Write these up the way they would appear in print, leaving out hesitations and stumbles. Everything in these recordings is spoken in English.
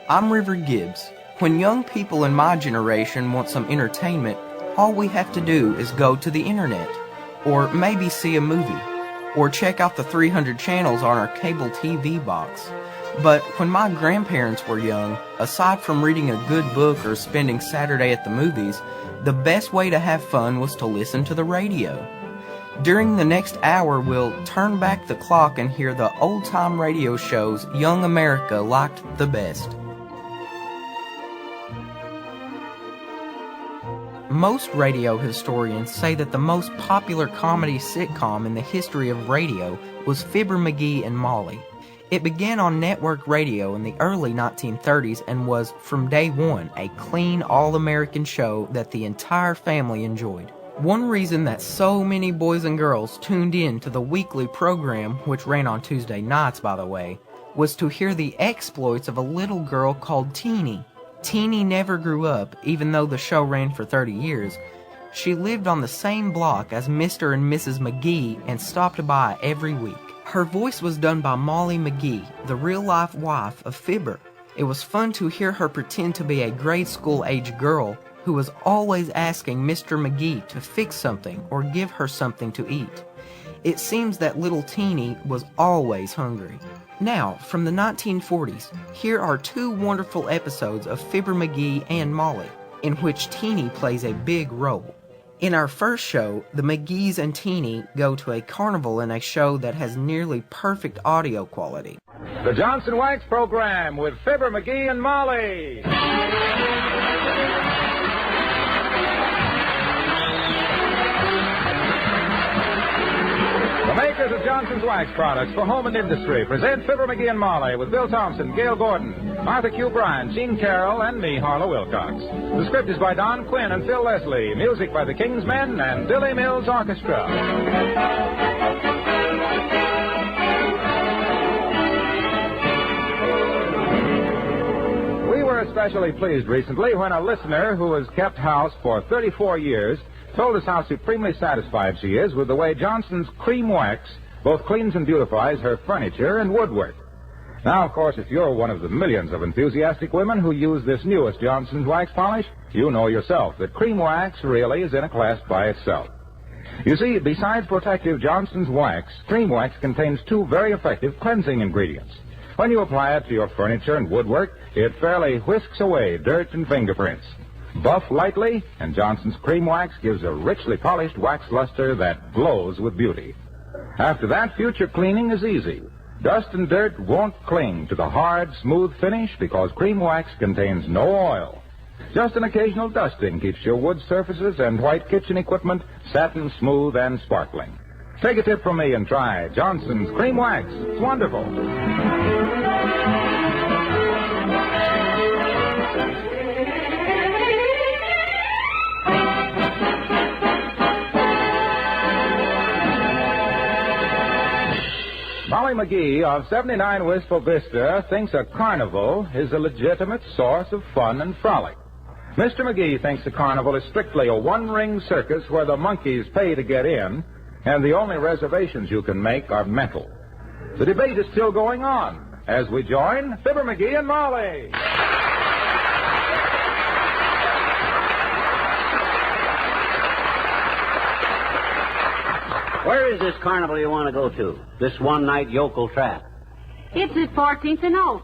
I'm River Gibbs. When young people in my generation want some entertainment, all we have to do is go to the internet, or maybe see a movie, or check out the 300 channels on our cable TV box. But when my grandparents were young, aside from reading a good book or spending Saturday at the movies, the best way to have fun was to listen to the radio. During the next hour, we'll turn back the clock and hear the old-time radio shows young America liked the best. Most radio historians say that the most popular comedy sitcom in the history of radio was Fibber, McGee, and Molly. It began on network radio in the early 1930s and was, from day one, a clean, all-American show that the entire family enjoyed. One reason that so many boys and girls tuned in to the weekly program, which ran on Tuesday nights, by the way, was to hear the exploits of a little girl called Teeny. Teeny never grew up, even though the show ran for 30 years. She lived on the same block as Mr. and Mrs. McGee and stopped by every week. Her voice was done by Molly McGee, the real-life wife of Fibber. It was fun to hear her pretend to be a grade school-age girl who was always asking Mr. McGee to fix something or give her something to eat. It seems that little Teeny was always hungry. Now, from the 1940s, here are two wonderful episodes of Fibber, McGee, and Molly, in which Teeny plays a big role. In our first show, the McGees and Teeny go to a carnival in a show that has nearly perfect audio quality. The Johnson Wax Program with Fibber, McGee, and Molly. The makers of Johnson's Wax products for home and industry present Fibber, McGee, and Molly with Bill Thompson, Gail Gordon, Martha Q. Bryan, Gene Carroll, and me, Harlow Wilcox. The script is by Don Quinn and Phil Leslie. Music by the King's Men and Billy Mills Orchestra. We were especially pleased recently when a listener who has kept house for 34 years told us how supremely satisfied she is with the way Johnson's Cream Wax both cleans and beautifies her furniture and woodwork. Now, of course, if you're one of the millions of enthusiastic women who use this newest Johnson's Wax polish, you know yourself that Cream Wax really is in a class by itself. You see, besides protective Johnson's Wax, Cream Wax contains two very effective cleansing ingredients. When you apply it to your furniture and woodwork, it fairly whisks away dirt and fingerprints. Buff lightly, and Johnson's Cream Wax gives a richly polished wax luster that glows with beauty. After that, future cleaning is easy. Dust and dirt won't cling to the hard, smooth finish because Cream Wax contains no oil. Just an occasional dusting keeps your wood surfaces and white kitchen equipment satin smooth and sparkling. Take a tip from me and try Johnson's Cream Wax. It's wonderful. Molly McGee of 79 Wistful Vista thinks a carnival is a legitimate source of fun and frolic. Mr. McGee thinks a carnival is strictly a one-ring circus where the monkeys pay to get in, and the only reservations you can make are mental. The debate is still going on as we join Fibber, McGee, and Molly. Where is this carnival you want to go to? This one-night yokel trap? It's at 14th and Oak.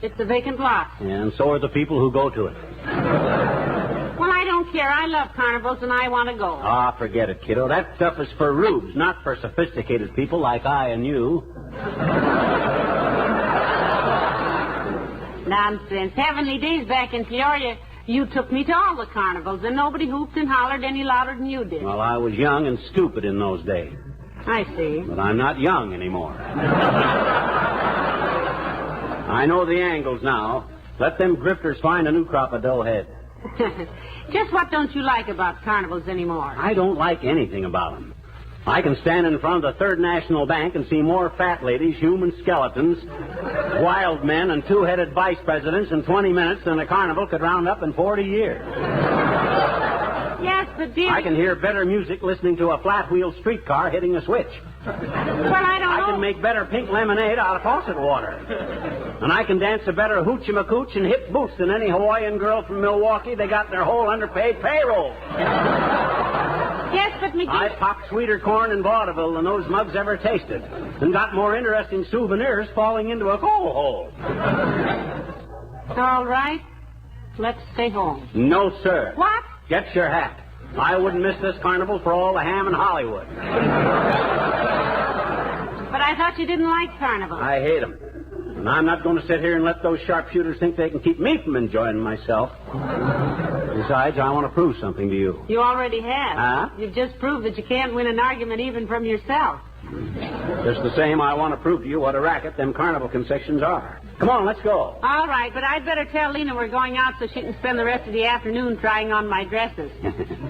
It's a vacant lot. And so are the people who go to it. Well, I don't care. I love carnivals, and I want to go. Ah, forget it, kiddo. That stuff is for rubes, not for sophisticated people like I and you. Nonsense. Heavenly days back in Peoria, you took me to all the carnivals, and nobody hooped and hollered any louder than you did. Well, I was young and stupid in those days. I see. But I'm not young anymore. I know the angles now. Let them grifters find a new crop of doughheads. Just what don't you like about carnivals anymore? I don't like anything about them. I can stand in front of the Third National Bank and see more fat ladies, human skeletons, wild men, and two-headed vice presidents in 20 minutes than a carnival could round up in 40 years. Yes, but dear... I can hear better music listening to a flat-wheel streetcar hitting a switch. Well, I don't know. I can make better pink lemonade out of faucet water. And I can dance a better hoochie-macooch and hip boots than any Hawaiian girl from Milwaukee. They got their whole underpaid payroll. Yes, but McGee... I popped sweeter corn in vaudeville than those mugs ever tasted. And got more interesting souvenirs falling into a coal hole. All right. Let's stay home. No, sir. What? Get your hat. I wouldn't miss this carnival for all the ham in Hollywood. But I thought you didn't like carnival. I hate them. And I'm not going to sit here and let those sharpshooters think they can keep me from enjoying myself. Besides, I want to prove something to you. You already have. Huh? You've just proved that you can't win an argument even from yourself. Just the same, I want to prove to you what a racket them carnival concessions are. Come on, let's go. All right, but I'd better tell Lena we're going out so she can spend the rest of the afternoon trying on my dresses.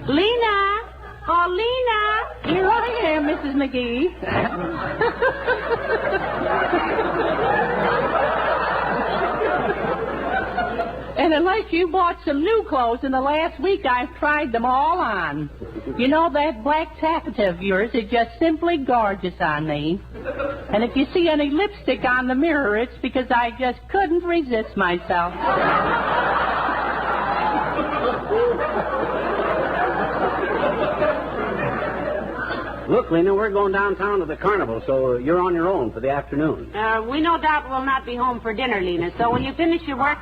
Lena! Oh, Lena! Here I am, Mrs. McGee. And unless you bought some new clothes in the last week, I've tried them all on. You know, that black taffeta of yours is just simply gorgeous on me. And if you see any lipstick on the mirror, it's because I just couldn't resist myself. Look, Lena, we're going downtown to the carnival, so you're on your own for the afternoon. We no doubt will not be home for dinner, Lena, so when you finish your work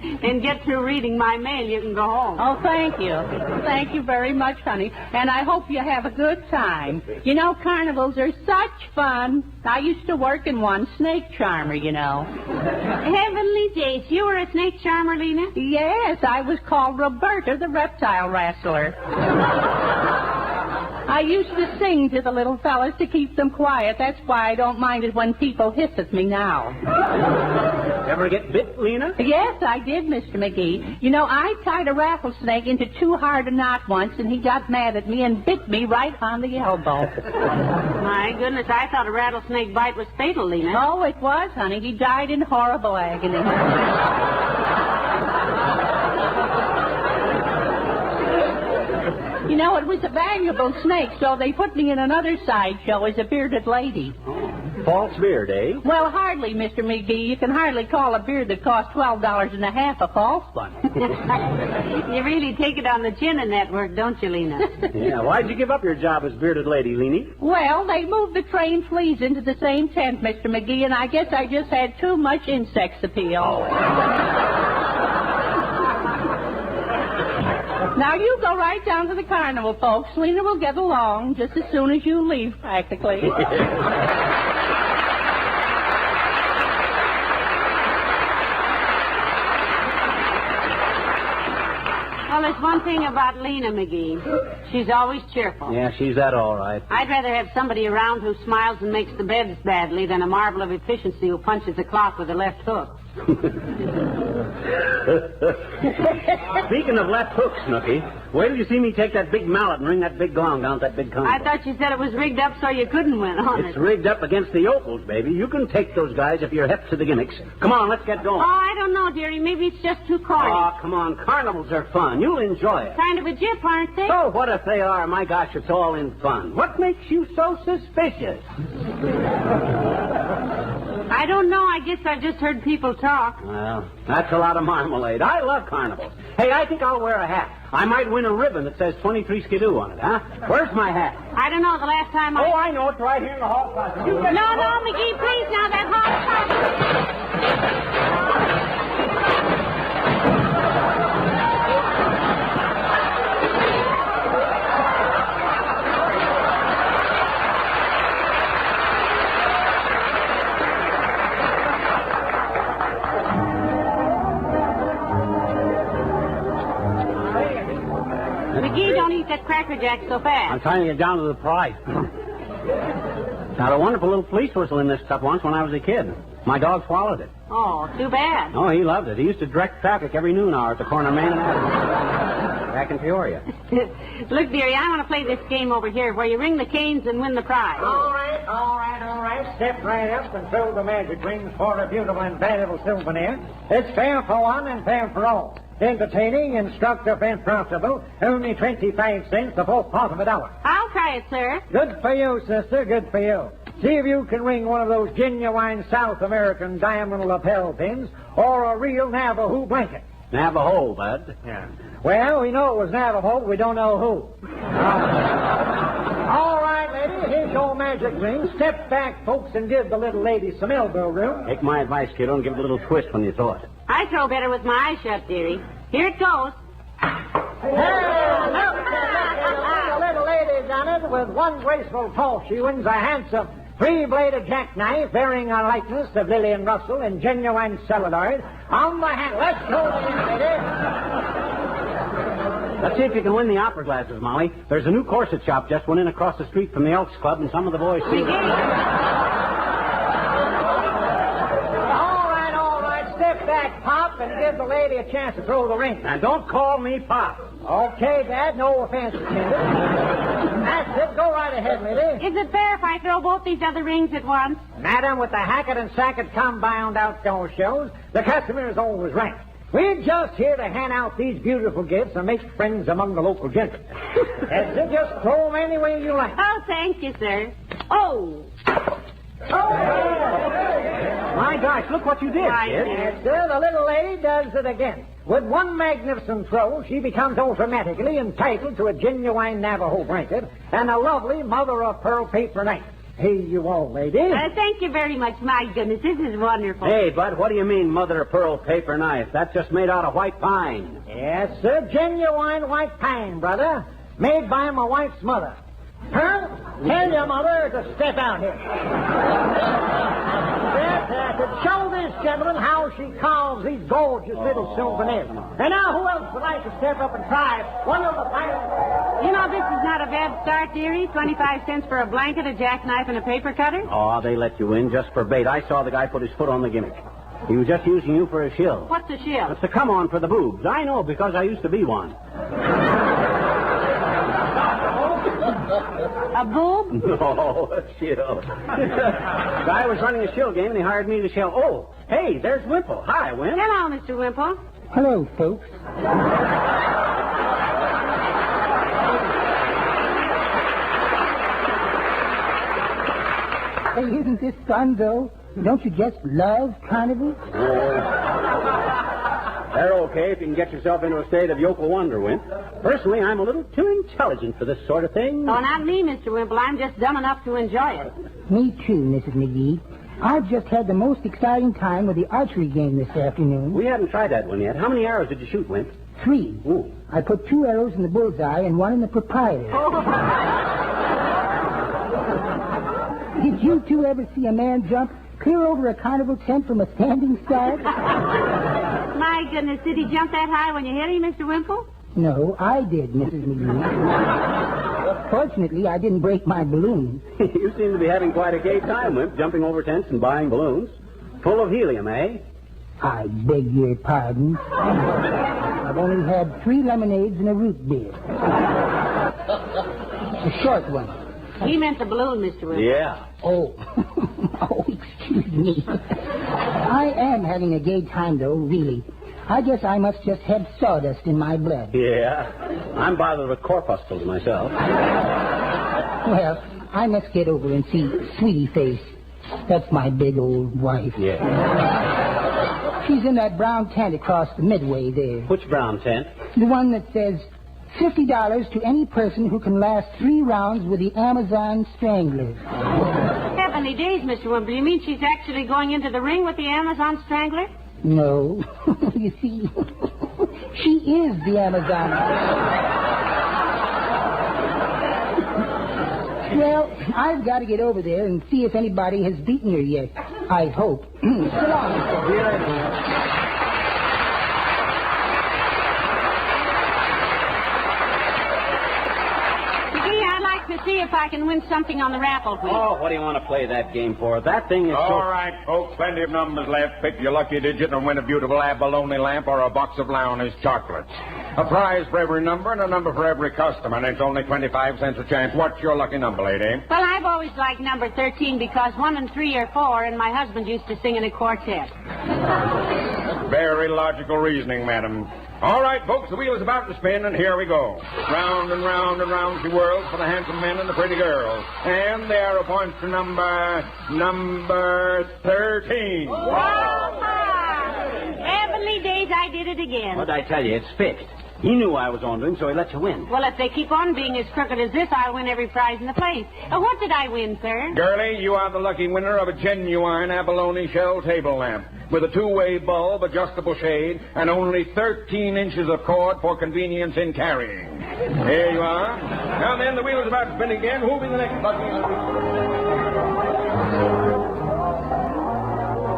and get through reading my mail, you can go home. Oh, thank you. Thank you very much, honey. And I hope you have a good time. You know, carnivals are such fun. I used to work in one, snake charmer, you know. Heavenly days, you were a snake charmer, Lena? Yes, I was called Roberta the Reptile Wrestler. I used to sing to the little fellas to keep them quiet. That's why I don't mind it when people hiss at me now. Ever get bit, Lena? Yes, I did, Mr. McGee. You know, I tied a rattlesnake into too hard a knot once, and he got mad at me and bit me right on the elbow. My goodness, I thought a rattlesnake bite was fatal, Lena. Oh, it was, honey. He died in horrible agony. You know, it was a valuable snake, so they put me in another sideshow as a bearded lady. False beard, eh? Well, hardly, Mr. McGee. You can hardly call a beard that costs $12.50 a false one. You really take it on the chin in that work, don't you, Lena? Yeah, why'd you give up your job as bearded lady, Leanie? Well, they moved the trained fleas into the same tent, Mr. McGee, and I guess I just had too much insect appeal. Oh. Now, you go right down to the carnival, folks. Lena will get along just as soon as you leave, practically. Well, there's one thing about Lena, McGee. She's always cheerful. Yeah, she's that all right. I'd rather have somebody around who smiles and makes the beds badly than a marvel of efficiency who punches the clock with a left hook. Speaking of left hooks, Snooky, wait till you see me take that big mallet and ring that big gong down at that big carnival. I thought you said it was rigged up so you couldn't win on It's it. rigged up against the yokels, baby. You can take those guys if you're hip to the gimmicks. Come on, let's get going. Oh, I don't know, dearie. Maybe it's just too corny. Oh, come on. Carnivals are fun. You'll enjoy it. Kind of a jip, aren't they? Oh, what if they are? My gosh, it's all in fun. What makes you so suspicious? I don't know. I guess I just heard people talk. Well, that's a lot of marmalade. I love carnivals. Hey, I think I'll wear a hat. I might win a ribbon that says 23 Skidoo on it, huh? Where's my hat? I don't know. The last time Oh, I know. It's right here in the hall closet. You get No, McGee, please, now, that hot... McGee, don't eat that Cracker Jack so I'm fast. trying to get down to the prize. Had a wonderful little police whistle in this stuff once when I was a kid. My dog swallowed it. Oh, too bad. Oh, he loved it. He used to direct traffic every noon hour at the corner of Main and Avenue. Back in Peoria. Look, dearie, I want to play this game over here where you ring the canes and win the prize. All right. Step right up and throw the magic rings for a beautiful and valuable souvenir. It's fair for one and fair for all. Entertaining, instructive, and profitable. Only 25 cents, the fourth part of a dollar. I'll try it, sir. Good for you, sister, good for you. See if you can ring one of those genuine South American diamond lapel pins or a real Navajo blanket. Navajo, Bud. Yeah. Well, we know it was Navajo, but we don't know who. All right, lady, here's your magic ring. Step back, folks, and give the little lady some elbow room. Take my advice, kiddo, and give it a little twist when you throw it. I throw better with my eyes shut, dearie. Here it goes. The little lady done it with one graceful toss. She wins a handsome three-bladed jackknife bearing a likeness of Lillian Russell in genuine celluloid on the hand. Let's go, lady. Let's see if you can win the opera glasses, Molly. There's a new corset shop just went in across the street from the Elks Club, and some of the boys see it. All right. Step back, Pop, and give the lady a chance to throw the ring. Now, don't call me Pop. Okay, Dad, no offense intended. That's it. Go right ahead, lady. Is it fair if I throw both these other rings at once? Madam, with the Hackett and Sackett compound outdoor shows, the customer is always right. We're just here to hand out these beautiful gifts and make friends among the local gentry. That's it. Just throw them any way you like. Oh, thank you, sir. Oh. My gosh, look what you did, kid. Yes, sir. The little lady does it again. With one magnificent throw, she becomes automatically entitled to a genuine Navajo blanket and a lovely mother-of-pearl paper knife. Here you are, lady. Thank you very much. My goodness, this is wonderful. Hey, Bud, what do you mean, mother-of-pearl paper knife? That's just made out of white pine. Yes, sir. Genuine white pine, brother. Made by my wife's mother. Huh? Tell your mother to step out here. To show this gentleman how she carves these gorgeous little souvenirs. And now, who else would like to step up and try one of the finest? You know, this is not a bad start, dearie. 25 cents for a blanket, a jackknife, and a paper cutter. Oh, they let you in just for bait. I saw the guy put his foot on the gimmick. He was just using you for a shill. What's a shill? It's the come-on for the boobs. I know, because I used to be one. A boob? No, a shill. Guy was running a shill game, and he hired me to shill. Oh, hey, there's Wimple. Hi, Wimp. Hello, Mr. Wimple. Hello, folks. Hey, isn't this fun, though? Don't you just love carnivals? They're okay if you can get yourself into a state of yokel wonder, Wimp. Personally, I'm a little too intelligent for this sort of thing. Oh, not me, Mr. Wimple. I'm just dumb enough to enjoy it. Me too, Mrs. McGee. I've just had the most exciting time with the archery game this afternoon. We haven't tried that one yet. How many arrows did you shoot, Wimp? 3. Ooh. I put 2 arrows in the bullseye and 1 in the proprietor. Did you two ever see a man jump clear over a carnival tent from a standing start? My goodness, did he jump that high when you hit him, Mr. Wimple? No, I did, Mrs. McGee. Fortunately, I didn't break my balloon. You seem to be having quite a gay time, Wimp, jumping over tents and buying balloons. Full of helium, eh? I beg your pardon. I've only had 3 lemonades and a root beer. A short one. He meant the balloon, Mr. Wimple. Yeah. Oh. Oh, excuse me. I am having a gay time, though, really. I guess I must just have sawdust in my blood. Yeah. I'm bothered with corpuscles myself. Well, I must get over and see Sweetie Face. That's my big old wife. Yeah. She's in that brown tent across the midway there. Which brown tent? The one that says $50 to any person who can last 3 rounds with the Amazon Strangler. Heavenly days, Mr. Wimple. You mean she's actually going into the ring with the Amazon Strangler? No. You see, she is the Amazon. Well, I've got to get over there and see if anybody has beaten her yet. I hope. So long. To see if I can win something on the raffle wheel. Oh, what do you want to play that game for? That thing is All right, folks, plenty of numbers left. Pick your lucky digit and win a beautiful abalone lamp or a box of Lowney's chocolates. A prize for every number and a number for every customer, and it's only 25 cents a chance. What's your lucky number, lady? Well, I've always liked number 13 because 1 and 3 are 4, and my husband used to sing in a quartet. Very logical reasoning, madam. All right, folks, the wheel is about to spin, and here we go. Round and round and round she whirls for the handsome men and the pretty girls. And the arrow points to number 13. Heavenly days, I did it again. What'd I tell you? It's fixed. He knew I was on to him, so he let you win. Well, if they keep on being as crooked as this, I'll win every prize in the place. What did I win, sir? Girlie, you are the lucky winner of a genuine abalone shell table lamp with a two-way bulb, adjustable shade, and only 13 inches of cord for convenience in carrying. Here you are. Now then, the wheel is about to spin again. Who'll be the next lucky?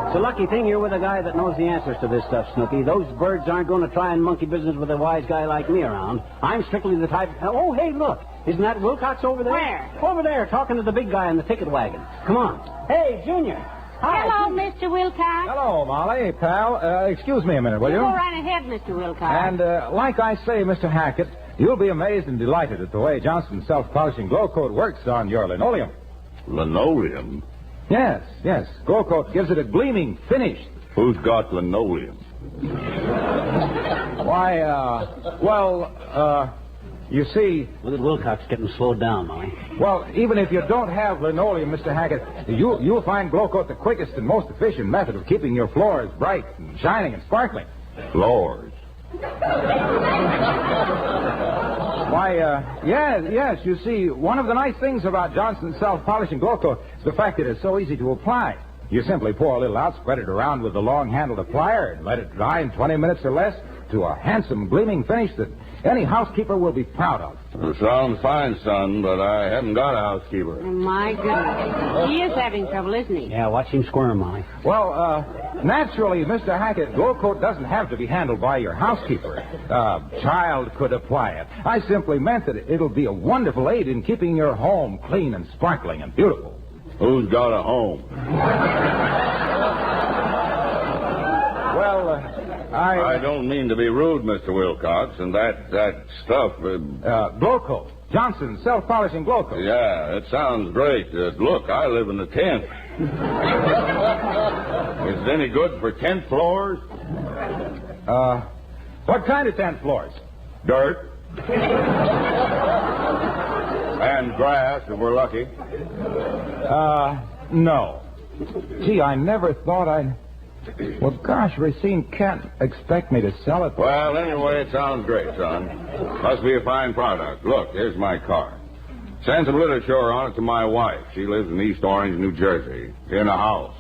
It's a lucky thing you're with a guy that knows the answers to this stuff, Snooky. Those birds aren't going to try and monkey business with a wise guy like me around. I'm strictly the type... Oh, hey, look. Isn't that Wilcox over there? Where? Over there, talking to the big guy in the ticket wagon. Come on. Hey, Junior. Hi. Hello, Mr. Wilcox. Hello, Molly, pal. Excuse me a minute, will you? Go right ahead, Mr. Wilcox. And like I say, Mr. Hackett, you'll be amazed and delighted at the way Johnson's self-polishing glow coat works on your linoleum. Linoleum? Yes. Glow coat gives it a gleaming finish. Who's got linoleum? Why, you see... Look at Wilcox getting slowed down, Molly. Well, even if you don't have linoleum, Mr. Hackett, you'll find glow coat the quickest and most efficient method of keeping your floors bright and shining and sparkling. Floors? Why, yes, you see, one of the nice things about Johnson's self-polishing glow coat is the fact that it's so easy to apply. You simply pour a little out, spread it around with the long-handled applier, and let it dry in 20 minutes or less to a handsome, gleaming finish that any housekeeper will be proud of. Well, sounds fine, son, but I haven't got a housekeeper. Oh, my goodness. He is having trouble, isn't he? Yeah, watch him squirm, Molly. Well, naturally, Mr. Hackett, glow coat doesn't have to be handled by your housekeeper. A child could apply it. I simply meant that it'll be a wonderful aid in keeping your home clean and sparkling and beautiful. Who's got a home? Well, I don't mean to be rude, Mr. Wilcox, and that stuff... glow coat. Johnson's self-polishing glow coat. Yeah, it sounds great. Look, I live in a tent. Is it any good for tent floors? What kind of tent floors? Dirt. And grass, if we're lucky. No. Gee, I never thought I'd... Well, gosh, Racine can't expect me to sell it. Well, anyway, it sounds great, son. Must be a fine product. Look, here's my card. Send some literature on it to my wife. She lives in East Orange, New Jersey, in a house.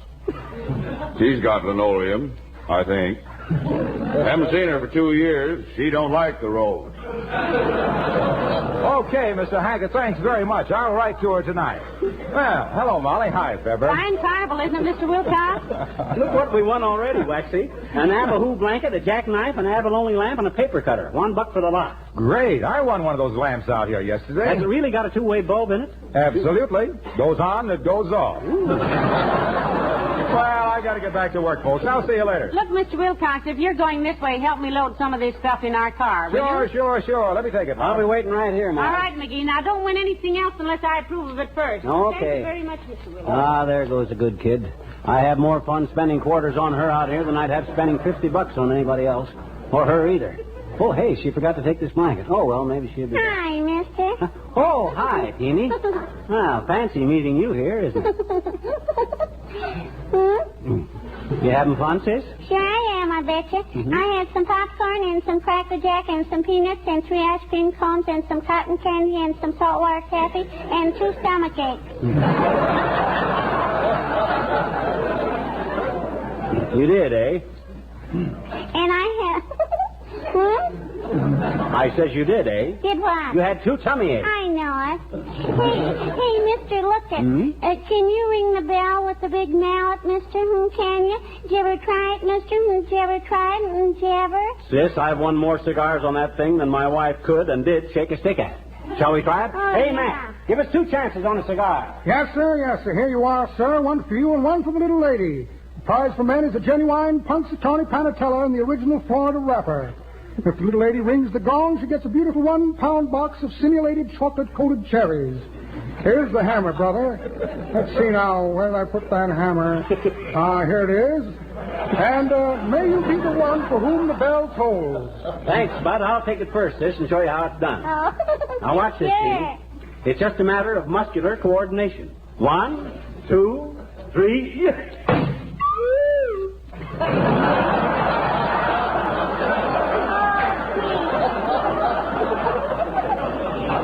She's got linoleum, I think. Haven't seen her for 2 years. She don't like the road. Okay, Mr. Hackett, thanks very much. I'll write to her tonight. Well, hello, Molly. Hi, Fibber. Fine carnival, isn't it, Mr. Wilcox? Look what we won already, Waxy. An Abahu blanket, a jackknife, an abalone lamp, and a paper cutter. $1 for the lot. Great. I won one of those lamps out here yesterday. Has it really got a two-way bulb in it? Absolutely. Goes on, it goes off. Well, I got to get back to work, folks. I'll see you later. Look, Mr. Wilcox, if you're going this way, help me load some of this stuff in our car, will you? Sure. Let me take it. I'll be waiting right here, man. All right, McGee. Now, don't win anything else unless I approve of it first. Okay. Thank you very much, Mr. Wilcox. Ah, there goes a good kid. I have more fun spending quarters on her out here than I'd have spending $50 on anybody else. Or her either. Oh, hey, she forgot to take this blanket. Oh, well, maybe she'll be... Hi, mister. Oh, hi, Teeny. Well, fancy meeting you here, isn't it? You having fun, sis? Sure I am, I betcha. I had some popcorn and some Cracker Jack and some peanuts and 3 ice cream cones and some cotton candy and some saltwater taffy and 2 stomach aches. You did, eh? And I had... I says you did, eh? Did what? You had 2 tummy aches. I know it. Hey, mister, look it. Can you ring the bell with the big mallet, mister? Can you? Did you ever try it, mister? Did you ever try it? Did you ever? Sis, I've won more cigars on that thing than my wife could and did shake a stick at. Shall we try it? Oh, hey, yeah. Matt, give us 2 chances on a cigar. Yes, sir. Here you are, sir. 1 for you and 1 for the little lady. The prize for men is a genuine Punxsutawney Panatella in the original Florida wrapper. If the little lady rings the gong, she gets a beautiful 1-pound box of simulated chocolate-coated cherries. Here's the hammer, brother. Let's see now. Where did I put that hammer? Here it is. And may you be the one for whom the bell tolls. Thanks, Bud. I'll take it first, sis, and show you how it's done. Oh. Now watch this, Sure. Steve. It's just a matter of muscular coordination. 1, 2, 3.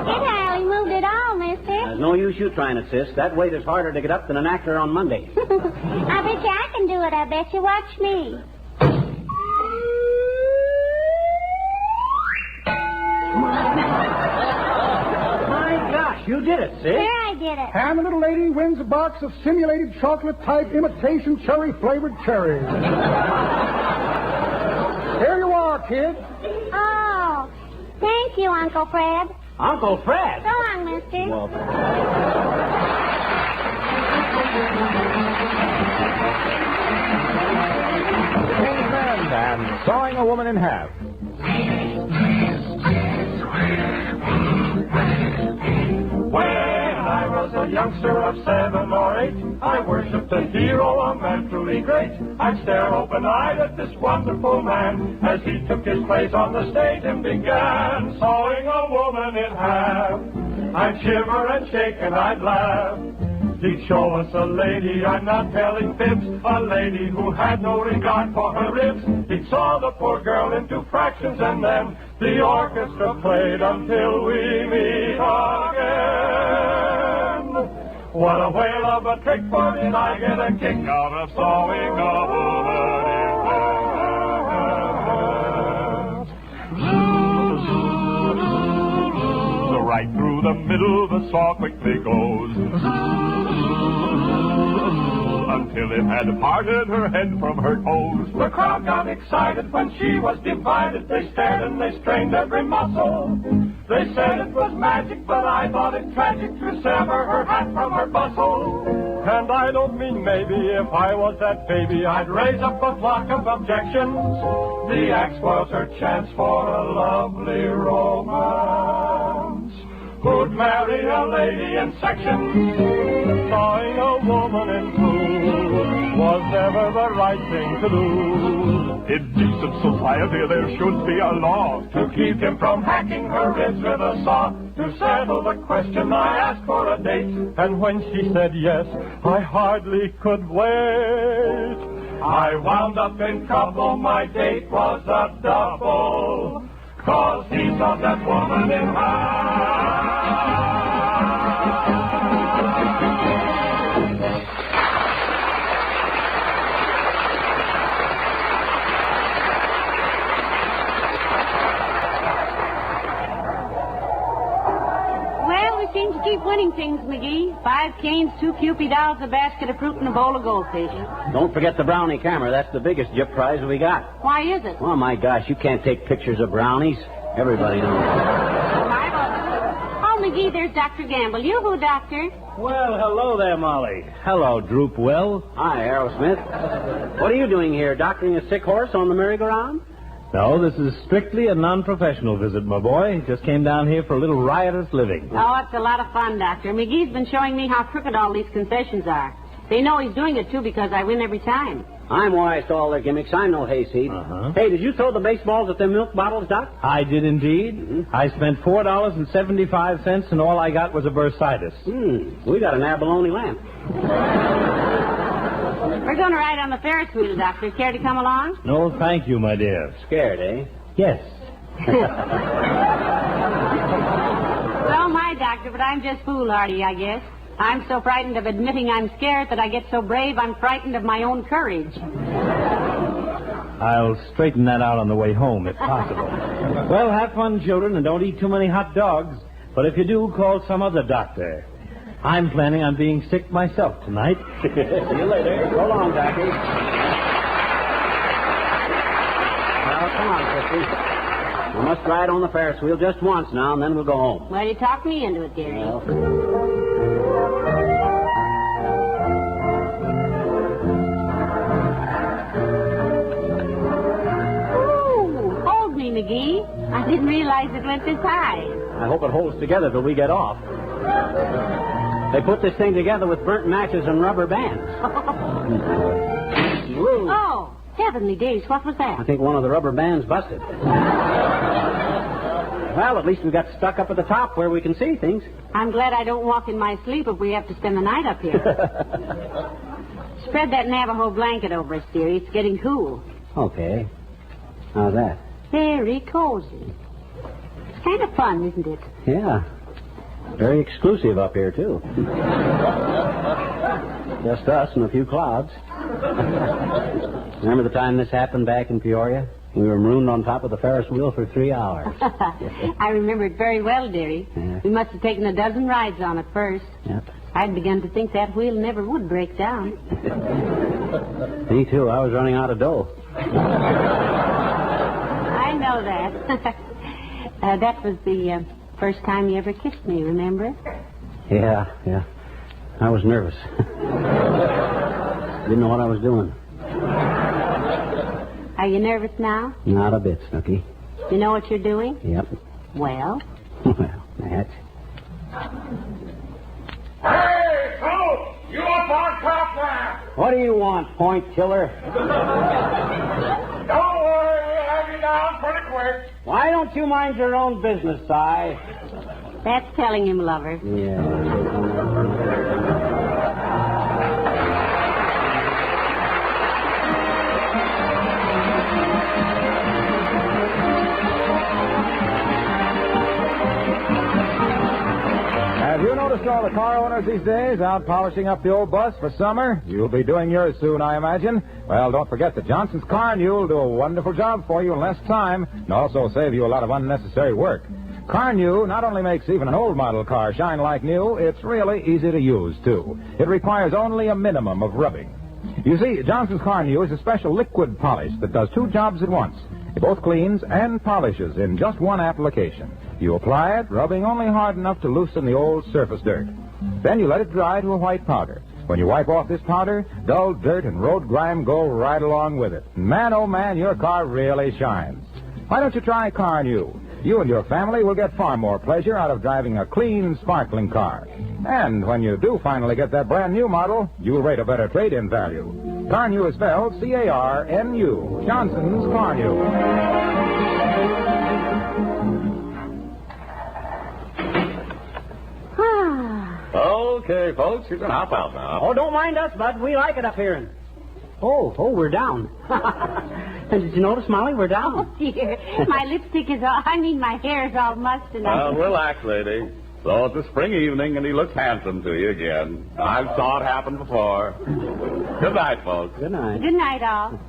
It hardly moved at all, mister. There's no use you trying it, sis. That weight is harder to get up than an actor on Monday. I bet you I can do it. I bet you. Watch me. My gosh, you did it, sis. Sure, I did it. And the little lady wins a box of simulated chocolate-type imitation cherry-flavored cherries. Here you are, kid. Oh, thank you, Uncle Fred. Uncle Fred. So long, mister. Well, King's Men and Sawing a Woman in Half. When I was a youngster of 7 or 8, I worshipped a hero, a man truly great. I'd stare open-eyed at this wonderful man as he took his place on the stage and began sawing a woman in half. I'd shiver and shake and I'd laugh. He'd show us a lady, I'm not telling fibs, a lady who had no regard for her ribs. He'd saw the poor girl into fractions and then the orchestra played until we meet again. What a whale of a trick, for did I get a kick out of sawing a woman in half. Right through the middle the saw quickly goes, until it had parted her head from her toes. The crowd got excited when she was divided. They stared and they strained every muscle. They said it was magic, but I thought it tragic to sever her hat from her bustle. And I don't mean maybe, if I was that baby, I'd raise up a flock of objections. The axe was her chance for a lovely romance. Who'd marry a lady in sections? Sawing a woman in two was never the right thing to do. In decent society there should be a law to keep him from hacking her ribs with a saw. To settle the question I asked for a date, and when she said yes, I hardly could wait. I wound up in trouble, my date was a double, 'cause he saw that woman in half. Well, we seem to keep winning things, McGee. 5 canes, 2 Kewpie dolls, a basket of fruit, and a bowl of goldfish. don't forget the brownie camera. That's the biggest jip prize we got. Why is it? Oh, my gosh, you can't take pictures of brownies. Everybody knows. Oh, McGee, there's Dr. Gamble. You-hoo, Doctor. Well, hello there, Molly. Hello, Droopwell. Hi, Aerosmith. What are you doing here, doctoring a sick horse on the merry-go-round? No, this is strictly a non-professional visit, my boy. Just came down here for a little riotous living. Oh, it's a lot of fun, Doctor. McGee's been showing me how crooked all these concessions are. They know he's doing it, too, because I win every time. I'm wise to all their gimmicks. I'm no hayseed. Hey, did you throw the baseballs at them milk bottles, Doc? I did indeed. I spent $4.75, and all I got was a bursitis. We got an abalone lamp. We're going to ride on the Ferris wheel, Doctor. Care to come along? No, thank you, my dear. Scared, eh? Yes. Well, my Doctor, but I'm just foolhardy, I guess. I'm so frightened of admitting I'm scared that I get so brave I'm frightened of my own courage. I'll straighten that out on the way home, if possible. Well, have fun, children, and don't eat too many hot dogs. But if you do, call some other doctor. I'm planning on being sick myself tonight. See you later. So long, Doctor. Well, come on, Christy. We must ride on the Ferris wheel just once now, and then we'll go home. Well, you talked me into it, dearie. Well. Ooh, hold me, McGee. I didn't realize it went this high. I hope it holds together till we get off. They put this thing together with burnt matches and rubber bands. Woo. Oh, heavenly days, what was that? I think one of the rubber bands busted. Well, at least we got stuck up at the top where we can see things. I'm glad I don't walk in my sleep if we have to spend the night up here. Spread that Navajo blanket over us, dearie. It's getting cool. Okay. How's that? Very cozy. It's kind of fun, isn't it? Yeah. Very exclusive up here, too. Just us and a few clouds. Remember the time this happened back in Peoria? We were marooned on top of the Ferris wheel for 3 hours. I remember it very well, dearie. Yeah. We must have taken a dozen rides on it first. Yep. I'd begun to think that wheel never would break down. Me, too. I was running out of dough. I know that. That was the first time you ever kissed me, remember? Yeah. I was nervous. Didn't know what I was doing. Are you nervous now? Not a bit, Snooky. You know what you're doing? Yep. Well? Well, that's... Hey, folks! You up on top now? What do you want, point killer? Don't worry, we'll have you down pretty quick. Why don't you mind your own business, Si? That's telling him, lover. Yeah. Have you noticed all the car owners these days out polishing up the old bus for summer? You'll be doing yours soon, I imagine. Well, don't forget that Johnson's Car New will do a wonderful job for you in less time and also save you a lot of unnecessary work. Car New not only makes even an old model car shine like new, it's really easy to use, too. It requires only a minimum of rubbing. You see, Johnson's Car New is a special liquid polish that does 2 jobs at once. It both cleans and polishes in just one application. You apply it, rubbing only hard enough to loosen the old surface dirt. Then you let it dry to a white powder. When you wipe off this powder, dull dirt and road grime go right along with it. Man, oh man, your car really shines. Why don't you try Car New? You and your family will get far more pleasure out of driving a clean, sparkling car. And when you do finally get that brand new model, you'll rate a better trade-in value. Car New is spelled C-A-R-N-U. Johnson's Car New. Okay, folks, you can hop out now. Oh, don't mind us, Bud. We like it up here. Oh, we're down. Did you notice, Molly? We're down. Oh, dear. My lipstick is all... my hair is all mussed and Well, relax, lady. So it's a spring evening, and he looks handsome to you again. I've saw it happen before. Good night, folks. Good night. Good night, all.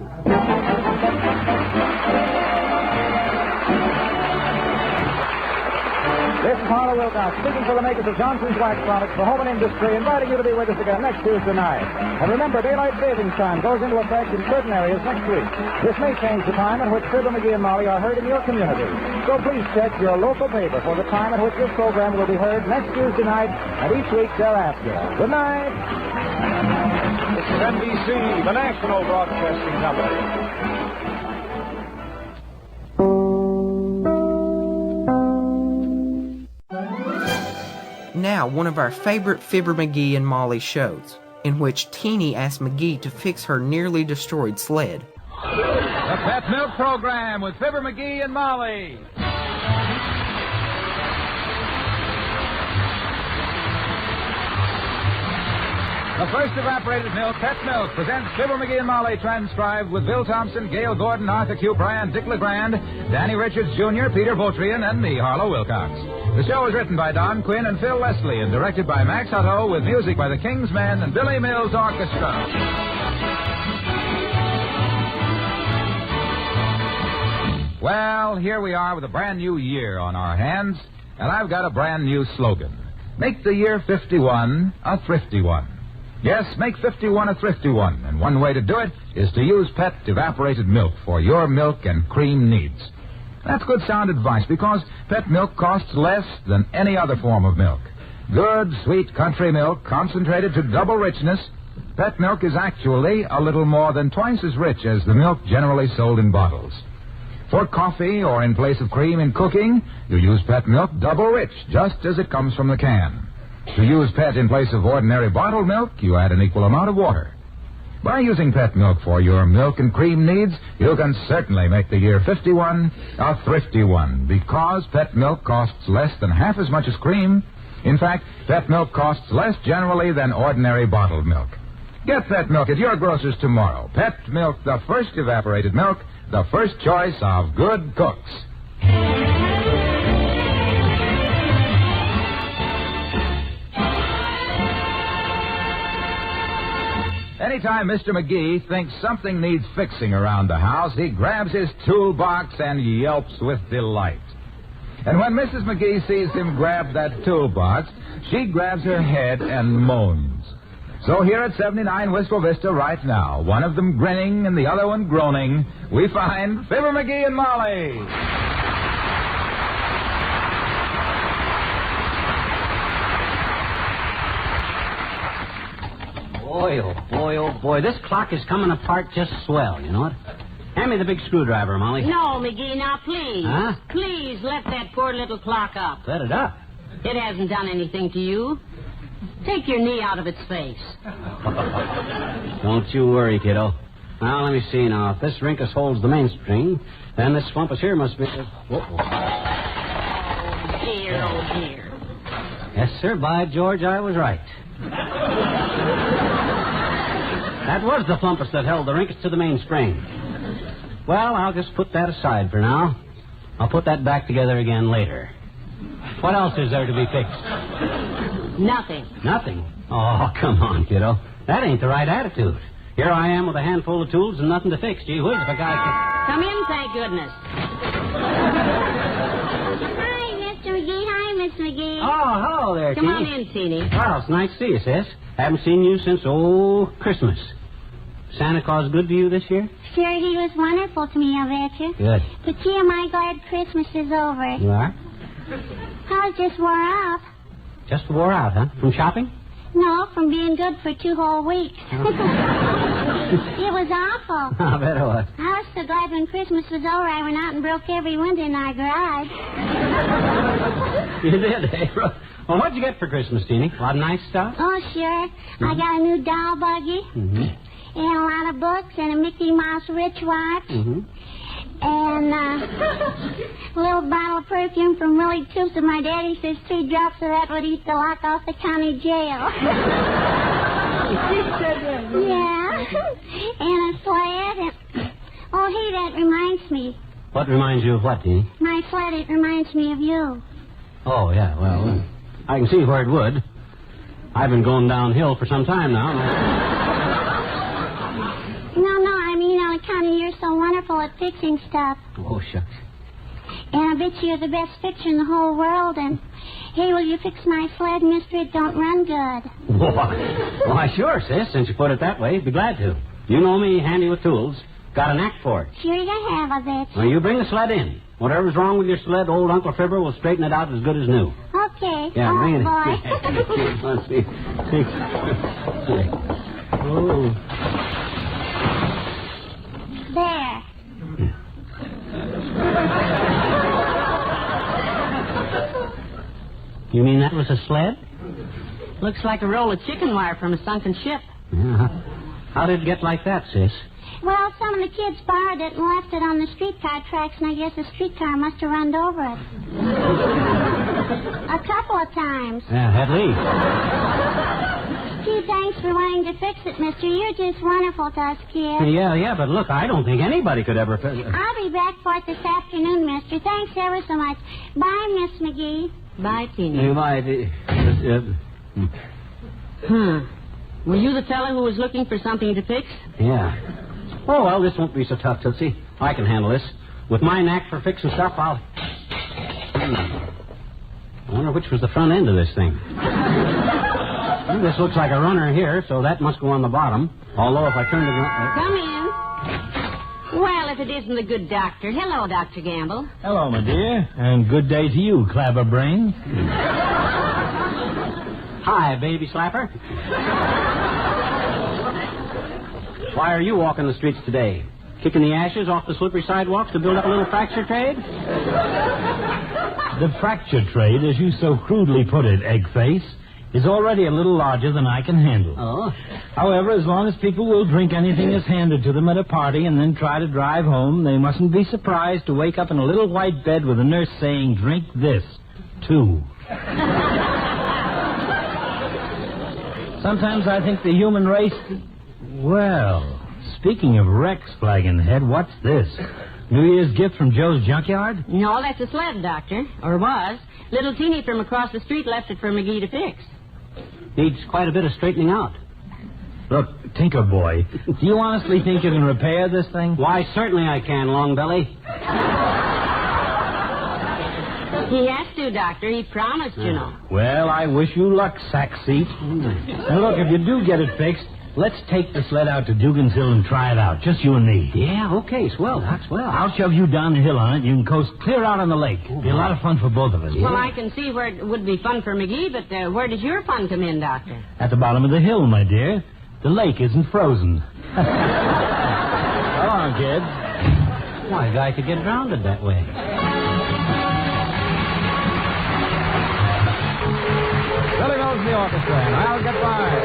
This is Harlow Wilcox, speaking for the makers of Johnson's Wax Products for Home and Industry, inviting you to be with us again next Tuesday night. And remember, daylight savings time goes into effect in certain areas next week. This may change the time at which Fibber, McGee, and Molly are heard in your community. So please check your local paper for the time at which this program will be heard next Tuesday night and each week thereafter. Good night. This is NBC, the National Broadcasting Company. Now, one of our favorite Fibber, McGee, and Molly shows, in which Teeny asks McGee to fix her nearly destroyed sled. The Pet Milk Program with Fibber, McGee, and Molly. The first evaporated milk, Pet Milk, presents Fibber, McGee, and Molly, transcribed with Bill Thompson, Gail Gordon, Arthur Q. Bryan, Dick LeGrand, Danny Richards Jr., Peter Votrian, and me, Harlow Wilcox. The show is written by Don Quinn and Phil Leslie and directed by Max Hutto with music by the King's Men and Billy Mills Orchestra. Well, here we are with a brand new year on our hands, and I've got a brand new slogan. Make the year 51 a thrifty one. Yes, make 51 a thrifty one, and one way to do it is to use Pet evaporated milk for your milk and cream needs. That's good sound advice because Pet milk costs less than any other form of milk. Good, sweet country milk concentrated to double richness. Pet milk is actually a little more than twice as rich as the milk generally sold in bottles. For coffee or in place of cream in cooking, you use Pet milk double rich, just as it comes from the can. To use Pet in place of ordinary bottled milk, you add an equal amount of water. By using pet milk for your milk and cream needs, you can certainly make the year 51 a thrifty one, because pet milk costs less than half as much as cream. In fact, pet milk costs less generally than ordinary bottled milk. Get pet milk at your grocer's tomorrow. Pet milk, the first evaporated milk, the first choice of good cooks. Anytime Mr. McGee thinks something needs fixing around the house, he grabs his toolbox and yelps with delight. And when Mrs. McGee sees him grab that toolbox, she grabs her head and moans. So here at 79 Wistful Vista right now, one of them grinning and the other one groaning, we find Fibber, McGee, and Molly. Boy, oh boy, oh boy. This clock is coming apart just swell, you know it? Hand me the big screwdriver, Molly. No, McGee, now please. Huh? Please let that poor little clock up. Let it up. It hasn't done anything to you. Take your knee out of its face. Don't you worry, kiddo. Now, let me see now. If this rinkus holds the mainspring, then this swampus here must be... Whoa. Oh, dear, oh, dear. Yes, sir. By George, I was right. That was the flumpus that held the rinkus to the mainspring. Well, I'll just put that aside for now. I'll put that back together again later. What else is there to be fixed? Nothing. Nothing? Oh, come on, kiddo. That ain't the right attitude. Here I am with a handful of tools and nothing to fix. Gee whiz, if a guy can... Come in, thank goodness. Hi, Mr. McGee. Hi, Miss McGee. Oh, hello there, Come Teeny. on in, Teeny. Well, it's nice to see you, sis. Haven't seen you since, Christmas. Santa Claus good to you this year? Sure, he was wonderful to me, I bet you. Good. But gee, am I glad Christmas is over. You are? I just wore out. Just wore out, huh? From shopping? No, from being good for 2 whole weeks. It was awful. I bet it was. I was so glad when Christmas was over I went out and broke every window in our garage. You did, eh? Well, what'd you get for Christmas, Teeny? A lot of nice stuff? Oh, sure. I got a new doll buggy. And a lot of books and a Mickey Mouse Rich watch. And a little bottle of perfume from Willie Toops, and my daddy says 3 drops of that would eat the lock off the county jail. Yeah. And a sled. And... Oh, hey, that reminds me. What reminds you of what, Teeny? My sled, it reminds me of you. Oh, yeah, well, I can see where it would. I've been going downhill for some time now. No, I mean on account of you're so wonderful at fixing stuff. Oh, shucks. And I bet you're the best fixer in the whole world. And, hey, will you fix my sled, mister? It don't run good. Why, sure, sis. Since you put it that way, be glad to. You know me, handy with tools. Got a knack for it. Sure you have, I bet. Well, you bring the sled in. Whatever's wrong with your sled, old Uncle Fibber will straighten it out as good as new. Okay. Yeah, oh, bring it boy. in. Let's see. Oh. There. You mean that was a sled? Looks like a roll of chicken wire from a sunken ship. Yeah. How did it get like that, sis? Well, some of the kids borrowed it and left it on the streetcar tracks, and I guess the streetcar must have run over it. A couple of times. Yeah, at least. Gee, thanks for wanting to fix it, mister. You're just wonderful to us kids. Yeah, but look, I don't think anybody could ever... I'll be back for it this afternoon, mister. Thanks ever so much. Bye, Miss McGee. Bye, Teeny. Bye. Were you the fellow who was looking for something to fix? Yeah. Oh, well, this won't be so tough, Tootsie. I can handle this. With my knack for fixing stuff, I'll... I wonder which was the front end of this thing. This looks like a runner here, so that must go on the bottom. Although if I turn the... Come in. Well, if it isn't the good doctor. Hello, Dr. Gamble. Hello, my dear. And good day to you, Clever Brain. Hi, baby slapper. Why are you walking the streets today? Kicking the ashes off the slippery sidewalks to build up a little fracture trade? The fracture trade, as you so crudely put it, Eggface, is already a little larger than I can handle. Oh? However, as long as people will drink anything that's handed to them at a party and then try to drive home, they mustn't be surprised to wake up in a little white bed with a nurse saying, "Drink this, too." Sometimes I think the human race... Well, speaking of wrecks, Flagon Head, what's this? New Year's gift from Joe's junkyard? No, that's a sled, Doctor. Or was. Little Teeny from across the street left it for McGee to fix. Needs quite a bit of straightening out. Look, Tinker Boy, do you honestly think you can repair this thing? Why, certainly I can, Longbelly. He has to, Doctor. He promised, you know. Well, I wish you luck, sack seat. Now, look, if you do get it fixed, let's take the sled out to Dugan's Hill and try it out. Just you and me. Yeah, okay, swell, Doc, swell. I'll shove you down the hill on it. You can coast clear out on the lake. It'll be a lot of fun for both of us. Well, I can see where it would be fun for McGee, but where does your fun come in, Doctor? At the bottom of the hill, my dear. The lake isn't frozen. Come on, kids. Why, a guy could get drowned that way. Billy knows the orchestra, and I'll get by.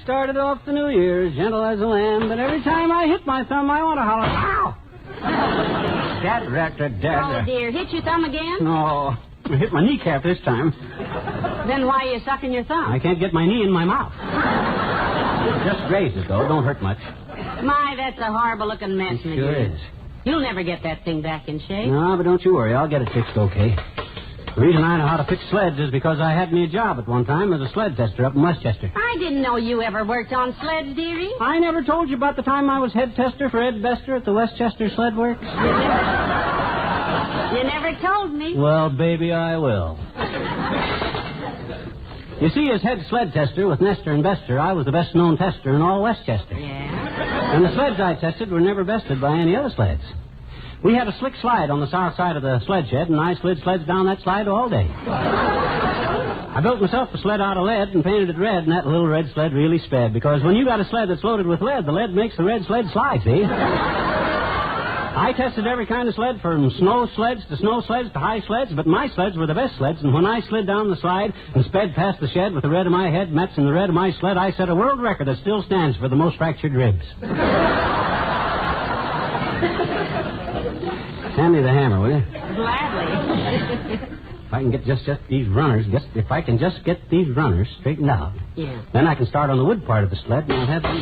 Started off the New Year's gentle as a lamb, but every time I hit my thumb, I want to holler, ow! Oh, dear. Hit your thumb again? No, I hit my kneecap this time. Then why are you sucking your thumb? I can't get my knee in my mouth. Just grazed it, though. Don't hurt much. My, that's a horrible-looking mess, It sure is. You'll never get that thing back in shape. No, but don't you worry. I'll get it fixed okay. The reason I know how to fix sleds is because I had me a job at one time as a sled tester up in Westchester. I didn't know you ever worked on sleds, dearie. I never told you about the time I was head tester for Ed Bester at the Westchester Sled Works. You never told me. Well, baby, I will. You see, as head sled tester with Nestor and Bester, I was the best-known tester in all Westchester. Yeah? And the sleds I tested were never bested by any other sleds. We had a slick slide on the south side of the sled shed, and I slid sleds down that slide all day. I built myself a sled out of lead and painted it red, and that little red sled really sped, because when you got a sled that's loaded with lead, the lead makes the red sled slide, see? I tested every kind of sled, from snow sleds to high sleds, but my sleds were the best sleds, and when I slid down the slide and sped past the shed with the red of my head matching the red of my sled, I set a world record that still stands for the most fractured ribs. Hand me the hammer, will you? Gladly. If I can get just these runners, if I can just get these runners straightened out, yeah. Then I can start on the wood part of the sled, and I'll have them.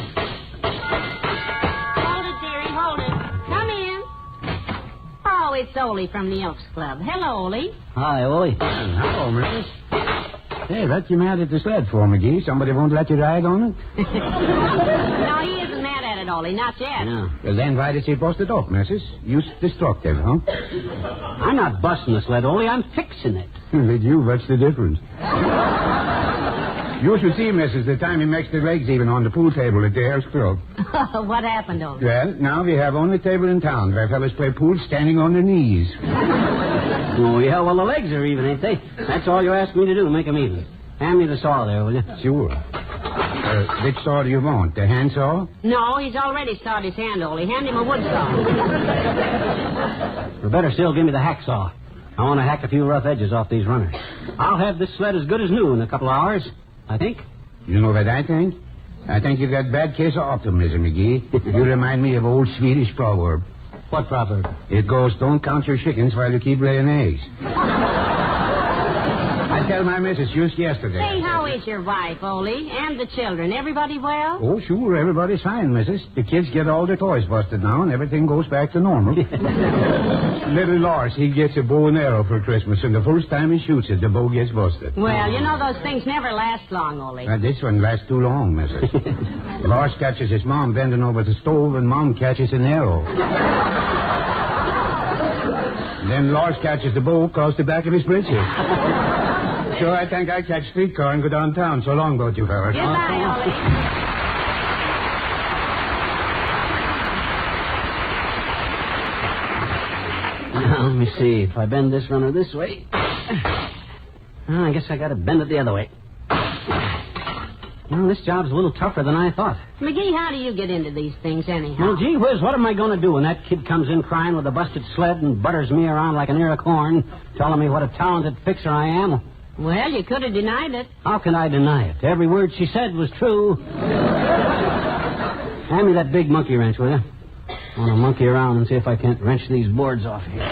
Hold it, dearie, hold it. Come in. Oh, it's Ole from the Elks Club. Hello, Ole. Hi, Ole. Hello, Mrs. Hey, what you mad at the sled for, McGee? Somebody won't let you ride on it? No, he isn't mad at it, Ollie. Not yet. No. Well, then why did she bust it up, missus? You destructive, huh? I'm not busting the sled, Ollie. I'm fixing it. With you, what's the difference? You should see, missus, the time he makes the legs even on the pool table at the Hair Stroke. What happened, Ollie? Well, now we have only table in town where fellas play pool standing on their knees. Oh, yeah, well, the legs are even, ain't they? That's all you asked me to do, make 'em even. Hand me the saw there, will you? Sure. Which saw do you want? The hand saw? No, he's already sawed his hand, Ollie. Hand him a wood saw. Or better still, give me the hacksaw. I want to hack a few rough edges off these runners. I'll have this sled as good as new in a couple of hours, I think. You know what I think? I think you've got a bad case of optimism, McGee. You remind me of old Swedish proverb. What proverb? It goes, don't count your chickens while you keep laying eggs. I tell my missus just yesterday. Say, how is your wife, Ollie? And the children? Everybody well? Oh, sure, everybody's fine, missus. The kids get all their toys busted now, and everything goes back to normal. Little Lars, he gets a bow and arrow for Christmas, and the first time he shoots it, the bow gets busted. Well, you know those things never last long, Ollie. This one lasts too long, missus. Lars catches his mom bending over the stove, and Mom catches an arrow. Then Lars catches the bow across the back of his breeches. So I think I catch streetcar and go downtown. So long, both you fellas. Goodbye, Ollie. Now, let me see. If I bend this runner this way... Well, I guess I gotta bend it the other way. Well, this job's a little tougher than I thought. McGee, how do you get into these things anyhow? Well, gee whiz, what am I going to do when that kid comes in crying with a busted sled and butters me around like an ear of corn, telling me what a talented fixer I am? Well, you could have denied it. How can I deny it? Every word she said was true. Hand me that big monkey wrench, will you? I want to monkey around and see if I can't wrench these boards off here.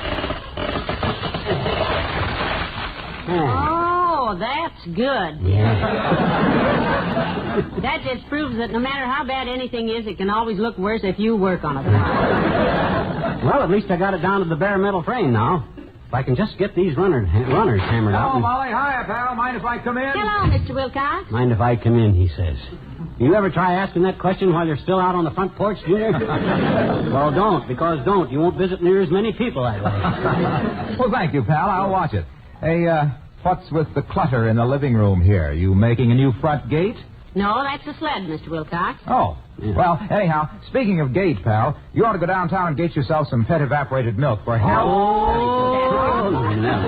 Oh, that's good. Yeah. That just proves that no matter how bad anything is, it can always look worse if you work on it. Well, at least I got it down to the bare metal frame now. If I can just get these runners hammered out. Hello, Molly. Hiya, pal. Mind if I come in? Hello, Mr. Wilcox. Mind if I come in, he says. You ever try asking that question while you're still out on the front porch, Junior? Well, don't, because don't. You won't visit near as many people that way. Well, thank you, pal. I'll watch it. Hey, what's with the clutter in the living room here? You making a new front gate? No, that's the sled, Mr. Wilcox. Oh. Yeah. Well, anyhow, speaking of gate, pal, you ought to go downtown and get yourself some pet evaporated milk for hell. Oh, no.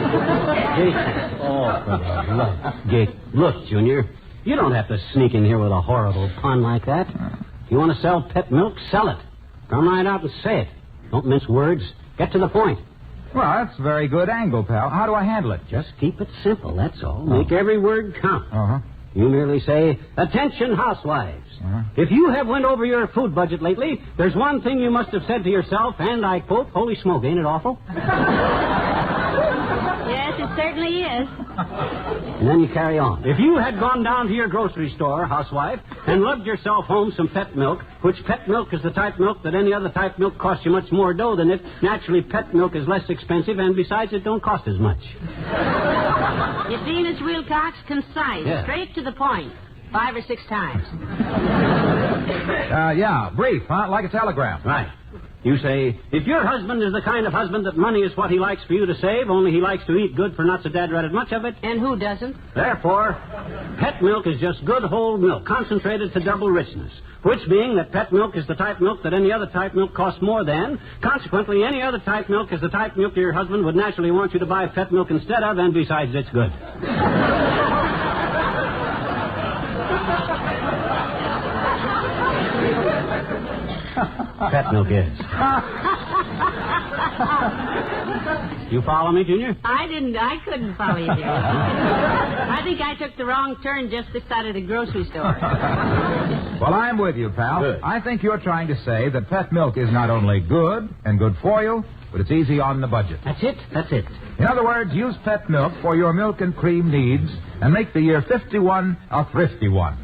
Gate. Look, Junior, you don't have to sneak in here with a horrible pun like that. If you want to sell pet milk, sell it. Come right out and say it. Don't mince words. Get to the point. Well, that's a very good angle, pal. How do I handle it? Just keep it simple, that's all. Make every word count. Uh-huh. You merely say, attention, housewives. Uh-huh. If you have went over your food budget lately, there's one thing you must have said to yourself, and I quote, holy smoke, ain't it awful? Yes, it certainly is. And then you carry on. If you had gone down to your grocery store, housewife, and lugged yourself home some pet milk, which pet milk is the type milk that any other type milk costs you much more dough than it, naturally pet milk is less expensive, and besides it don't cost as much. You see, Mr. Wilcox, concise, straight to the point, 5 or 6 times. Yeah, brief, huh? Like a telegram. Right. You say, if your husband is the kind of husband that money is what he likes for you to save, only he likes to eat good for not so dad-ratted much of it. And who doesn't? Therefore, pet milk is just good whole milk, concentrated to double richness. Which being that pet milk is the type milk that any other type milk costs more than, consequently any other type milk is the type milk your husband would naturally want you to buy pet milk instead of, and besides it's good. Pet milk is. You follow me, Junior? I couldn't follow you there. I think I took the wrong turn just this side of the grocery store. Well, I'm with you, pal. Good. I think you're trying to say that pet milk is not only good and good for you, but it's easy on the budget. That's it. In other words, use pet milk for your milk and cream needs and make the year 51 a thrifty one.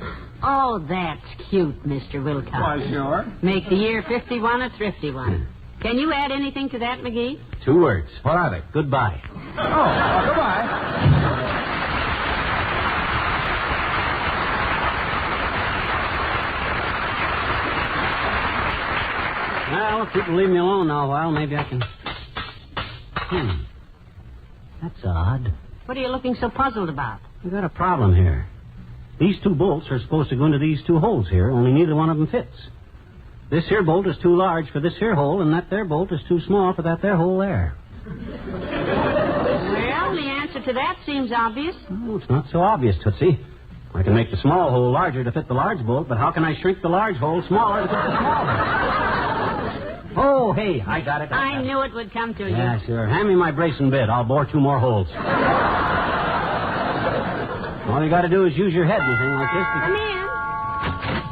Oh, that's cute, Mr. Wilcox. Why, sure. Make the year 51 a thrifty one. Can you add anything to that, McGee? 2 words. What are they? Goodbye. Oh, goodbye. Well, if people leave me alone now a while, maybe I can... That's odd. What are you looking so puzzled about? We've got a problem here. These two bolts are supposed to go into these two holes here, only neither one of them fits. This here bolt is too large for this here hole, and that there bolt is too small for that there hole there. Well, the answer to that seems obvious. Oh, it's not so obvious, Tootsie. I can make the small hole larger to fit the large bolt, but how can I shrink the large hole smaller to fit the small one? Oh, hey, I got it. I knew it would come to you. Yeah, sure. Hand me my brace and bit. I'll bore 2 more holes. All you got to do is use your head and thing like this. Come in.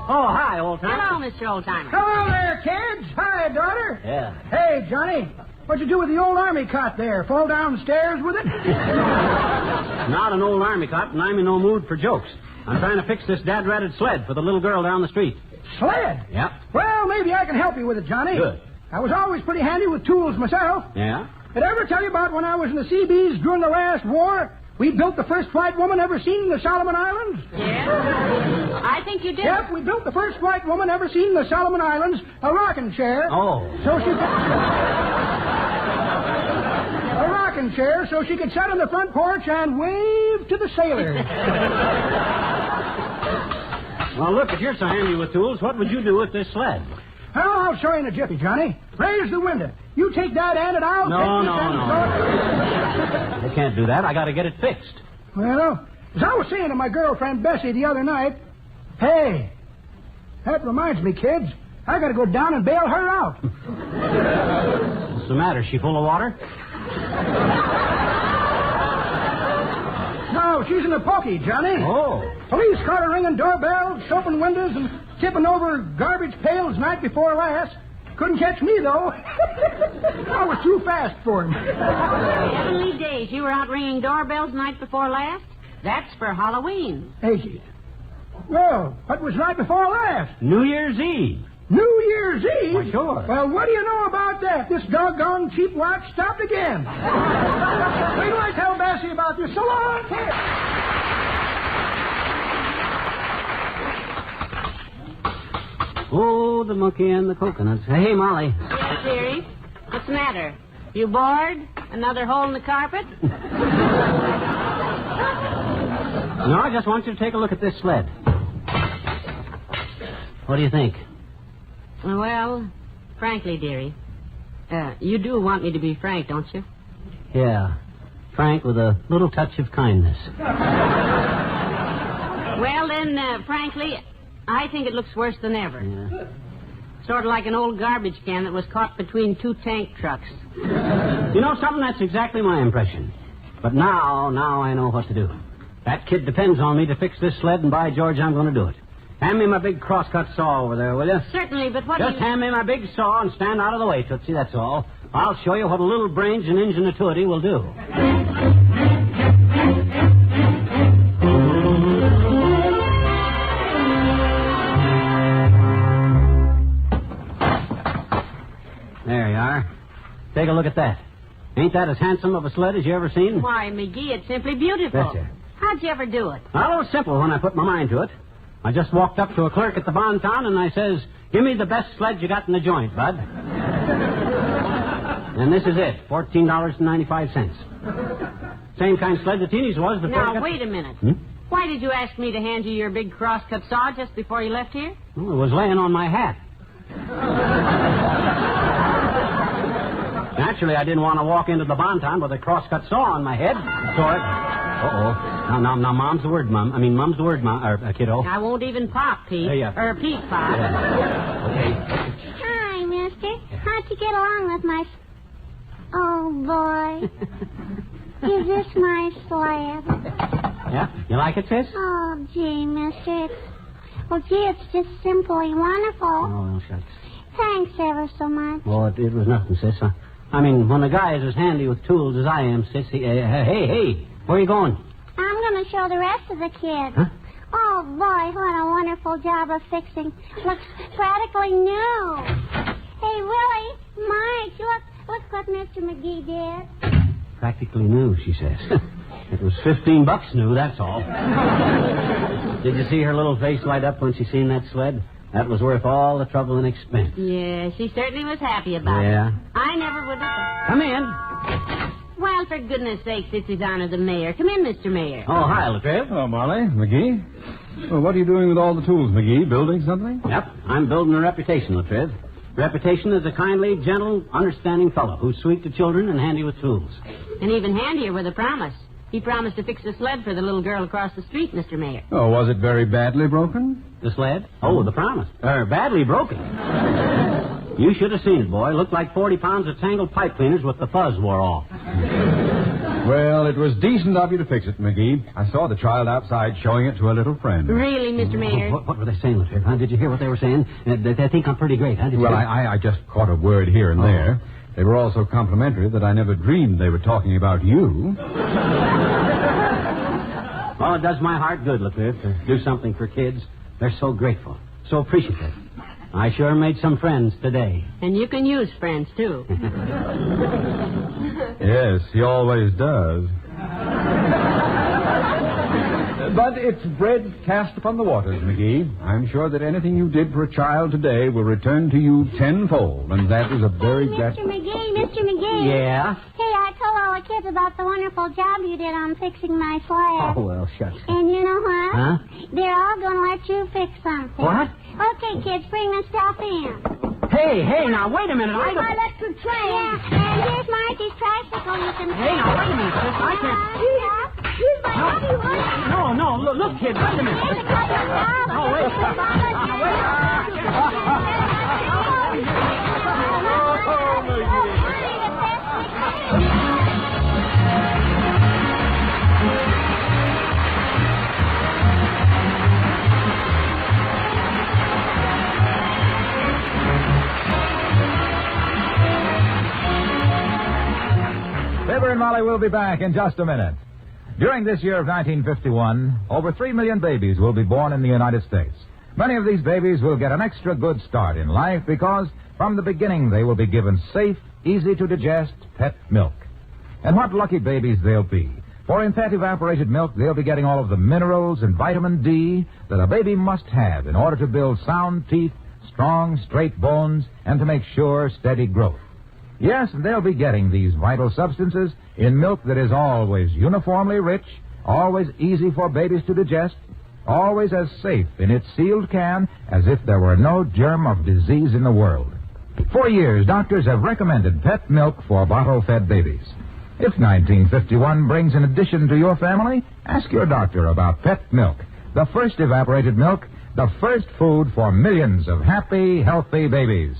Oh, hi, old-timer. Hello, Mr. Oldtimer. Hello there, kids. Hi, daughter. Yeah. Hey, Johnny. What'd you do with the old army cot there? Fall downstairs with it? Not an old army cot, and I'm in no mood for jokes. I'm trying to fix this dad-ratted sled for the little girl down the street. Sled? Yep. Well, maybe I can help you with it, Johnny. Good. I was always pretty handy with tools myself. Yeah? Did I ever tell you about when I was in the Seabees during the last war? We built the first white woman ever seen in the Solomon Islands. Yeah? I think you did. Yep, we built the first white woman ever seen in the Solomon Islands, a rocking chair. Oh. So she could... a rocking chair so she could sit on the front porch and wave to the sailors. Well, look, if you're so handy with tools, what would you do with this sled? Well, I'll show you in a jiffy, Johnny. Raise the window. You take that end and I'll No. I can't do that. I got to get it fixed. Well, as I was saying to my girlfriend Bessie the other night, hey, that reminds me, kids, I got to go down and bail her out. What's the matter? Is she full of water? No, she's in a pokey, Johnny. Oh. Police caught her ringing doorbells, soaping windows, and tipping over garbage pails night before last. Couldn't catch me, though. I was too fast for him. Heavenly days, you were out ringing doorbells night before last? That's for Halloween. Hey, well, what was night before last? New Year's Eve. New Year's Eve? Why, sure. Well, what do you know about that? This doggone cheap watch stopped again. Wait till I tell Bessie about this. So long, kid. Oh, the monkey and the coconuts. Hey, Molly. Yes, dearie. What's the matter? You bored? Another hole in the carpet? No, I just want you to take a look at this sled. What do you think? Well, frankly, dearie, you do want me to be frank, don't you? Yeah. Frank with a little touch of kindness. Well, then, frankly, I think it looks worse than ever. Yeah. Sort of like an old garbage can that was caught between 2 tank trucks. You know something? That's exactly my impression. But now I know what to do. That kid depends on me to fix this sled, and by George, I'm going to do it. Hand me my big crosscut saw over there, will you? Certainly, but what Just hand me my big saw and stand out of the way, Tootsie, that's all. I'll show you what a little brains and ingenuity will do. There you are. Take a look at that. Ain't that as handsome of a sled as you ever seen? Why, McGee, it's simply beautiful. Betcha. How'd you ever do it? Well, it was simple when I put my mind to it. I just walked up to a clerk at the Bon Ton and I says, "Give me the best sled you got in the joint, bud." And this is it, $14.95. Same kind of sled the Teeny's was before. Now, wait a minute. Why did you ask me to hand you your big crosscut saw just before you left here? Well, it was laying on my hat. Naturally, I didn't want to walk into the Bon Ton with a crosscut saw on my head. So it... Now, Mom's the word, Mom. I mean, Mom's the word, kiddo. I won't even pop, Pete. Or Pete pop. Okay. Hi, mister. How'd you get along with my... Oh, boy. Is this my sled? Yeah? You like it, sis? Oh, gee, mister. It's just simply wonderful. Oh, shucks. Thanks ever so much. Oh, it was nothing, sis. I mean, when a guy is as handy with tools as I am, sis, hey, where are you going? I'm going to show the rest of the kids. Huh? Oh, boy, what a wonderful job of fixing. Looks practically new. Hey, Willie, Mike, look what Mr. McGee did. Practically new, she says. It was $15 new, that's all. Did you see her little face light up when she seen that sled? That was worth all the trouble and expense. Yeah, she certainly was happy about it. Yeah. I never would have. Come in. Well, for goodness sakes, it's his honor the mayor. Come in, Mr. Mayor. Oh, hi, Latriv. Hello, Molly. McGee. Well, what are you doing with all the tools, McGee? Building something? Yep, I'm building a reputation, Latriv. Reputation as a kindly, gentle, understanding fellow who's sweet to children and handy with tools. And even handier with a promise. He promised to fix a sled for the little girl across the street, Mr. Mayor. Oh, was it very badly broken? The sled? Oh, the promise. Badly broken. You should have seen it, boy. It looked like 40 pounds of tangled pipe cleaners with the fuzz wore off. Well, it was decent of you to fix it, McGee. I saw the child outside showing it to a little friend. Really, Mr. Mayor? What were they saying, Latriv? Huh? Did you hear what they were saying? They think I'm pretty great, huh? Did you Well, hear? I just caught a word here and there. They were all so complimentary that I never dreamed they were talking about you. Oh, it does my heart good, Latriv, to do something for kids. They're so grateful, so appreciative. I sure made some friends today. And you can use friends, too. Yes, he always does. But it's bread cast upon the waters, McGee. I'm sure that anything you did for a child today will return to you tenfold, and that is a very Mr. McGee. Yeah? Hey, I told all the kids about the wonderful job you did on fixing my sled. Oh, well, shucks. And you know what? Huh? They're all going to let you fix something. What? Okay, kids, bring the stuff in. Hey, now, wait a minute. Here's my electric train. Yeah, and here's Marcy's tricycle. You can... Hey, now, wait a minute, sis. I can't... Here's my heavy one. No, look, kid, wait a minute. Here's a couple of dollars. Oh, wait. Fibber and Molly will be back in just a minute. During this year of 1951, over 3 million babies will be born in the United States. Many of these babies will get an extra good start in life because from the beginning they will be given safe, easy-to-digest pet milk. And what lucky babies they'll be. For in pet evaporated milk, they'll be getting all of the minerals and vitamin D that a baby must have in order to build sound teeth, strong, straight bones, and to make sure, steady growth. Yes, they'll be getting these vital substances in milk that is always uniformly rich, always easy for babies to digest, always as safe in its sealed can as if there were no germ of disease in the world. For years, doctors have recommended pet milk for bottle-fed babies. If 1951 brings an addition to your family, ask your doctor about pet milk, the first evaporated milk, the first food for millions of happy, healthy babies.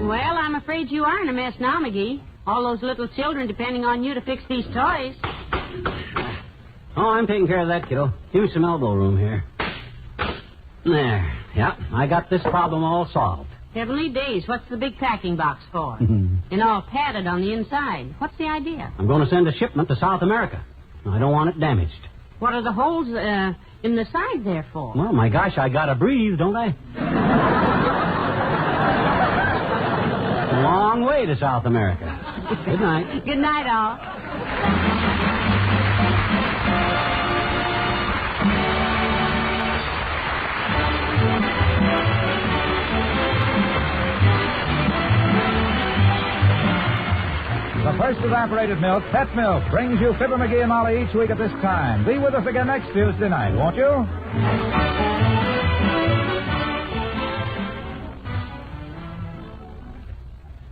Well, I'm afraid you are in a mess now, McGee. All those little children depending on you to fix these toys. Oh, I'm taking care of that, kiddo. Give me some elbow room here. There. Yeah, I got this problem all solved. Heavenly days, what's the big packing box for? And all padded on the inside. What's the idea? I'm going to send a shipment to South America. I don't want it damaged. What are the holes in the side there for? Well, my gosh, I gotta breathe, don't I? It's a long way to South America. Good night. Good night, all. The first evaporated milk, pet milk, brings you Fibber, McGee, and Molly each week at this time. Be with us again next Tuesday night, won't you?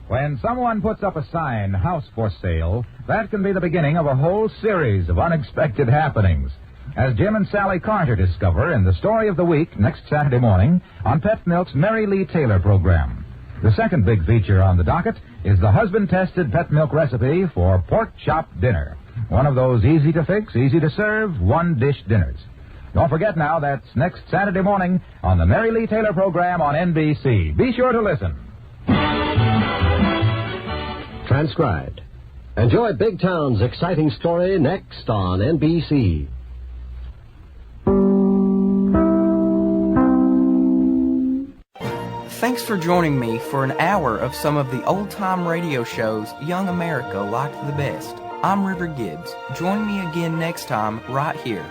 When someone puts up a sign, house for sale, that can be the beginning of a whole series of unexpected happenings. As Jim and Sally Carter discover in the Story of the Week next Saturday morning on Pet Milk's Mary Lee Taylor program. The second big feature on the docket is the husband-tested pet milk recipe for pork chop dinner. One of those easy-to-fix, easy-to-serve, one-dish dinners. Don't forget now, that's next Saturday morning on the Mary Lee Taylor program on NBC. Be sure to listen. Transcribed. Enjoy Big Town's exciting story next on NBC. Thanks for joining me for an hour of some of the old-time radio shows young America liked the best. I'm River Gibbs. Join me again next time right here